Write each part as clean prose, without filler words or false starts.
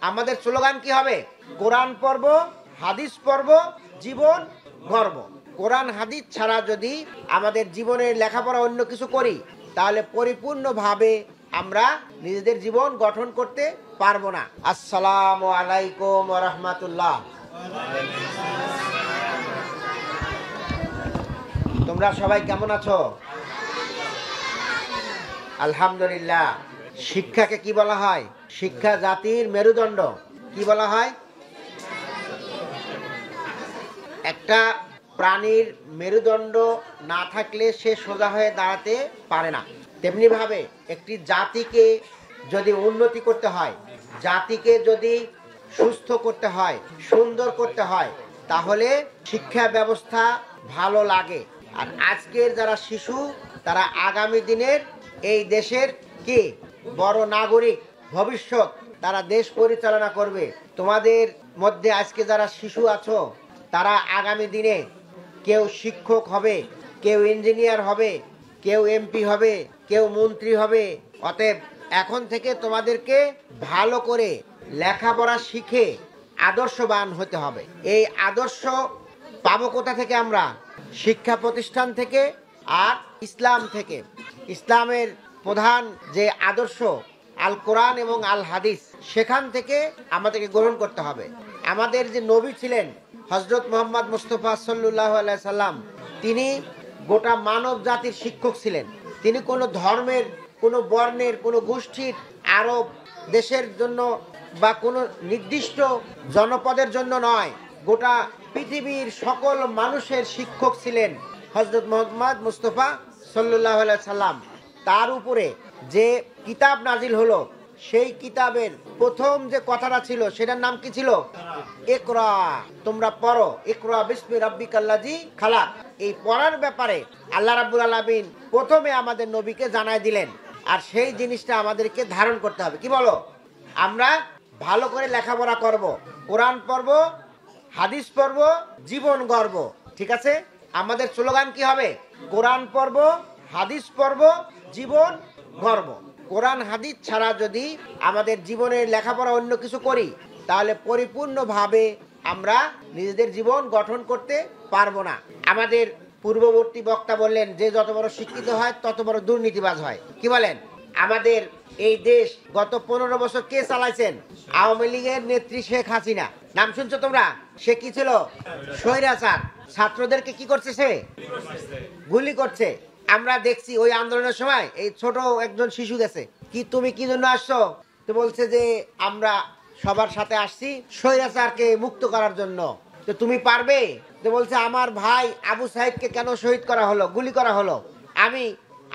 আমাদের স্লোগান কি হবে? কোরআন পড়ব, হাদিস পড়ব, জীবন গড়ব। কোরআন হাদিস ছাড়া যদি আমাদের জীবনের লেখাপড়া অন্য কিছু করি, তাহলে পরিপূর্ণভাবে আমরা নিজেদের জীবন গঠন করতে পারবো না। আসসালামু আলাইকুম ওয়া রাহমাতুল্লাহ। তোমরা সবাই কেমন আছো? আলহামদুলিল্লাহ। শিক্ষাকে কি বলা হয়? শিক্ষা জাতির মেরুদণ্ড। কি বলা হয়? একটা প্রাণীর মেরুদণ্ড না থাকলে সে সোজা হয়ে দাঁড়াতে পারে না। তেমনি ভাবে একটি জাতিকে যদি উন্নতি করতে হয়, জাতিকে যদি সুস্থ করতে হয়, সুন্দর করতে হয়, তাহলে শিক্ষা ব্যবস্থা ভালো লাগে। আর আজকের যারা শিশু, তারা আগামী দিনের এই দেশের কি বড় নাগরিক, ভবিষ্যৎ, তারা দেশ পরিচালনা করবে। তোমাদের মধ্যে আজকে যারা শিশু আছো, তারা আগামী দিনে কেউ শিক্ষক হবে, কেউ ইঞ্জিনিয়ার হবে, কেউ এমপি হবে, কেউ মন্ত্রী হবে। অতএব এখন থেকে তোমাদেরকে ভালো করে লেখাপড়া শিখে আদর্শবান হতে হবে। এই আদর্শ পাবো কোথা থেকে? আমরা শিক্ষা প্রতিষ্ঠান থেকে আর ইসলাম থেকে। ইসলামের প্রধান যে আদর্শ আল কোরআন এবং আল হাদিস, সেখান থেকে আমাদেরকে গ্রহণ করতে হবে। আমাদের যে নবী ছিলেন হযরত মুহাম্মদ মুস্তাফা সাল্লাল্লাহু আলাইহি সাল্লাম, তিনি গোটা মানব জাতির শিক্ষক ছিলেন। তিনি কোনো ধর্মের, কোনো বর্ণের, কোনো গোষ্ঠীর, আরব দেশের জন্য বা কোনো নির্দিষ্ট জনপদের জন্য নয়, গোটা পৃথিবীর সকল মানুষের শিক্ষক ছিলেন হযরত মুহাম্মদ মুস্তাফা সাল্লাল্লাহু আলাইহি সাল্লাম। তার উপরে যে কিতাব নাজিল হলো, সেই কিতাবের প্রথম যে কথাটা ছিল, সেটার নাম কি ছিল? ইকরা, তোমরা পড়ো। ইকরা বিসমি রাব্বিকাল্লাযী খালাক। এই পড়ার ব্যাপারে আল্লাহ রাব্বুল আলামিন প্রথমে আমাদের নবীকে জানায় দিলেন। আর সেই জিনিসটা আমাদেরকে ধারণ করতে হবে। কি বলো? আমরা ভালো করে লেখাপড়া করব, কোরআন পড়ব, হাদিস পড়ব, জীবন গড়ব। ঠিক আছে? আমাদের স্লোগান কি হবে? কোরআন পড়ব, হাদিস পড়ব, জীবন গড়ব। কোরআন হাদিস ছাড়া যদি আমাদের জীবনের লেখাপড়া অন্য কিছু করি, তাহলে পরিপূর্ণভাবে আমরা নিজেদের জীবন গঠন করতে পারবো না। আমাদের পূর্ববর্তী বক্তা বললেন যে যত বড় শিক্ষিত হয় তত বড় দুর্নীতিবাজ হয়। কি বলেন? আমাদের এই দেশ গত 15 বছর কে চালাইছেন? আওয়ামী লীগের নেত্রী শেখ হাসিনা। নাম শুনছো তোমরা? সে কি ছিল? স্বৈরাচার। ছাত্রদেরকে কি করছে? সে গুলি করছে। আমরা দেখছি ওই আন্দোলনের সময় এই ছোট একজন শিশু গেছে, কি তুমি কি জন্য আসছো? তো বলছে যে আমরা সবার সাথে আসছি স্বৈরাচারকে মুক্ত করার জন্য। তো তুমি পারবে? তো বলছে আমার ভাই আবু সাইদকে কেন শহীদ করা হলো, গুলি করা হলো, আমি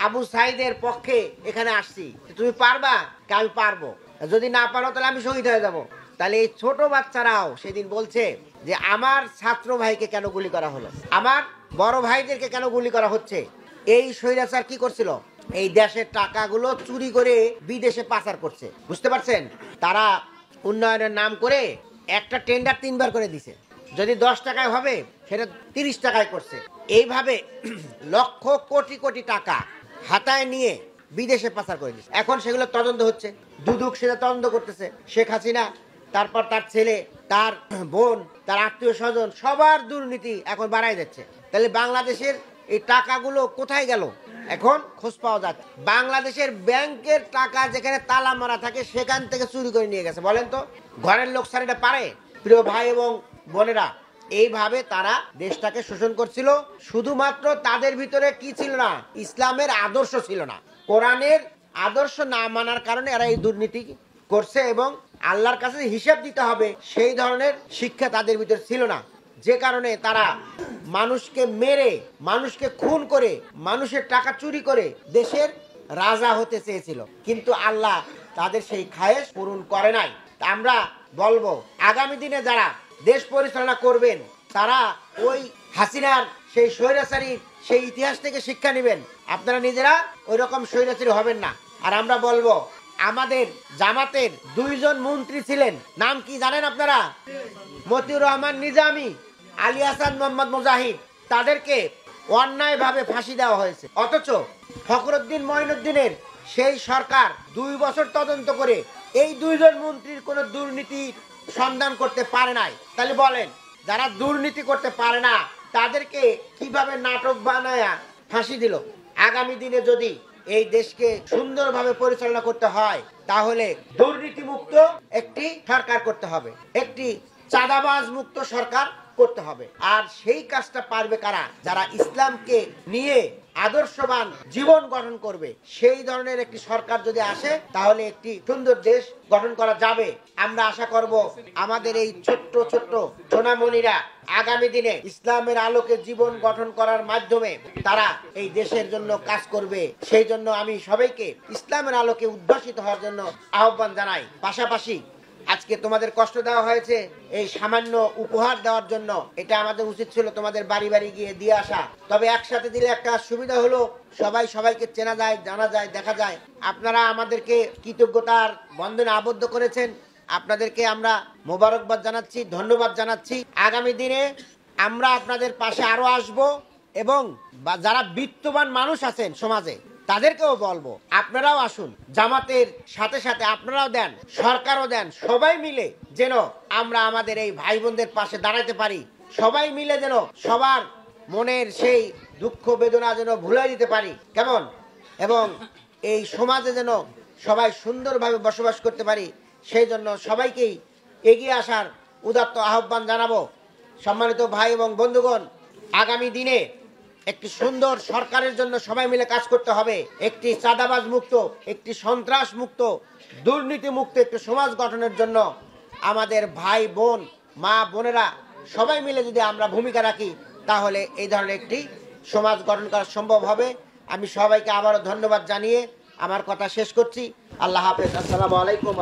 আবু সাইদের পক্ষে এখানে আসছি, তুমি পারবা? আমি পারবো। যদি না পারো তাহলে আমি শহীদ হয়ে যাব। তাহলে এই ছোট বাচ্চারাও সেদিন বলছে যে আমার ছাত্র ভাইকে কেন গুলি করা হলো, আমার বড় ভাইদেরকে কেন গুলি করা হচ্ছে। এই স্বৈরাচার কি করছিল? এই দেশের টাকাগুলো চুরি করে বিদেশে পাচার করছে। বুঝতে পারছেন? তারা উন্নয়নের নাম করে একটা টেন্ডার 3 বার করে দিছে। যদি 10 টাকায় হবে, সেটা 30 টাকায় করছে। এইভাবে লক্ষ কোটি কোটি টাকা হাতায় নিয়ে বিদেশে পাচার করে দিচ্ছে। এখন সেগুলো তদন্ত হচ্ছে। দুদক সেটা তদন্ত করতেছে। শেখ হাসিনা, তারপর তার ছেলে, তার বোন, তার আত্মীয় স্বজন, সবার দুর্নীতি এখন বাড়াই যাচ্ছে। তাহলে বাংলাদেশের এই টাকাগুলো কোথায় গেল? এখন খোঁজ পাওয়া যাচ্ছে। বাংলাদেশের ব্যাংকের টাকা যেখানে তালা মারা থাকে, সেখান থেকে চুরি করে নিয়ে গেছে। বলেন তো, ঘরের লোক স্যার এটা পারে? প্রিয় ভাই এবং বোনেরা, এইভাবে তারা দেশটাকে শোষণ করছিল। শুধুমাত্র তাদের ভিতরে কি ছিল না? ইসলামের আদর্শ ছিল না। কোরআনের আদর্শ না মানার কারণে এরা এই দুর্নীতি করছে এবং আল্লাহর কাছে হিসাব দিতে হবে সেই ধরনের শিক্ষা তাদের ভিতরে ছিল না। যে কারণে তারা মানুষকে মেরে, মানুষকে খুন করে, মানুষের টাকা চুরি করে দেশের রাজা হতে চেয়েছিল। কিন্তু আল্লাহ তাদের সেই খায়েশ পূরণ করে নাই। আমরা বলবো আগামী দিনে যারা দেশ পরিচালনা করবেন, তারা ওই হাসিনার সেই স্বৈরাচারী সেই ইতিহাস থেকে শিক্ষা নেবেন। আপনারা নিজেরা ওই রকম স্বৈরাচারী হবেন না। আর আমরা বলবো আমাদের জামাতের 2 জন মন্ত্রী ছিলেন, নাম কি জানেন আপনারা? মতিউর রহমান নিজামী, আলী হাসান মোহাম্মদ মুজাহিদ। তাদেরকে অন্যায়ভাবে ফাঁসি দেওয়া হয়েছে। অথচ ফখরুদ্দিন মঈনুদ্দিনের সেই সরকার 2 বছর তদন্ত করে এই দুইজন মন্ত্রীর কোনো দুর্নীতির সন্ধান করতে পারে নাই। তাহলে বলেন, যারা দুর্নীতি করতে পারে না তাদেরকে কিভাবে নাটক বানায় ফাঁসি দিল? আগামী দিনে যদি এই দেশকে সুন্দরভাবে পরিচালনা করতে হয় তাহলে দুর্নীতি মুক্ত একটি সরকার করতে হবে, একটি চাঁদাবাজ মুক্ত সরকার করতে হবে। আর সেই কাজটা পারবে কারা? যারা ইসলামকে নিয়ে আদর্শবান জীবন গঠন করবে। সেই ধরনের একটি সরকার যদি আসে তাহলে একটি সুন্দর দেশ গঠন করা যাবে। আমরা আশা করব আমাদের এই ছোট্ট ছোট্ট সোনামণিরা আগামী দিনে ইসলামের আলোকে জীবন গঠন করার মাধ্যমে তারা এই দেশের জন্য কাজ করবে। সেই জন্য আমি সবাইকে ইসলামের আলোকে উদ্ভাসিত হওয়ার জন্য আহ্বান জানাই। পাশাপাশি আজকে তোমাদের কষ্ট দেওয়া হয়েছে এই সামান্য উপহার দেওয়ার জন্য, এটা আমাদের উচিত ছিল তোমাদের বাড়ি বাড়ি গিয়ে দিয়ে আসা। তবে একসাথে দিলে একটা সুবিধা হলো, সবাই সবাইকে চেনা যায়, জানা যায়, দেখা যায়। আপনারা আমাদেরকে কৃতজ্ঞতার বন্ধনে আবদ্ধ করেছেন, আপনাদেরকে আমরা মোবারকবাদ জানাচ্ছি, ধন্যবাদ জানাচ্ছি। আগামী দিনে আমরা আপনাদের পাশে আরো আসব এবং যারা বিত্তবান মানুষ আছেন সমাজে তাদেরকেও বলবো আপনারাও আসুন, জামাতের সাথে সাথে আপনারাও দেন, সরকারও দেন। সবাই মিলে যেন আমরা আমাদের এই ভাই বোনদের পাশে দাঁড়াতে পারি, সবাই মিলে যেন সবার মনের সেই দুঃখ বেদনা যেন ভুলে দিতে পারি, কেমন? এবং এই সমাজে যেন সবাই সুন্দরভাবে বসবাস করতে পারি, সেই জন্য সবাইকেই এগিয়ে আসার উদাত্ত আহ্বান জানাবো। সম্মানিত ভাই এবং বন্ধুগণ, আগামী দিনে একটি সুন্দর সরকারের জন্য সবাই মিলে কাজ করতে হবে। একটি চাঁদাবাজ মুক্ত, একটি সন্ত্রাস মুক্ত, দুর্নীতি মুক্ত একটি সমাজ গঠনের জন্য আমাদের ভাই বোন, মা বোনেরা সবাই মিলে যদি আমরা ভূমিকা রাখি তাহলে এই ধরনের একটি সমাজ গঠন করা সম্ভব হবে। আমি সবাইকে আবারও ধন্যবাদ জানিয়ে আমার কথা শেষ করছি। আল্লাহ হাফেজ। আসসালামু আলাইকুম।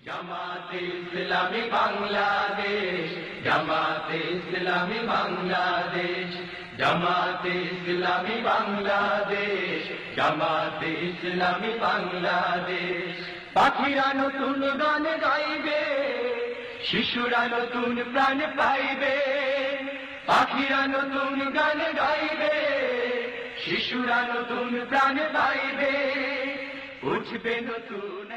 জামাতে ইসলামী বাংলাদেশ, জামাতে ইসলামী বাংলাদেশ, জামাতে ইসলামী বাংলাদেশ, জামাতে ইসলামী বাংলাদেশ। পাখিরা নতুন গান গাইবে, শিশুরা নতুন প্রাণ পাইবে। পাখিরা নতুন গান গাইবে, শিশুরা নতুন প্রাণ পাইবে। উঠবে নতুন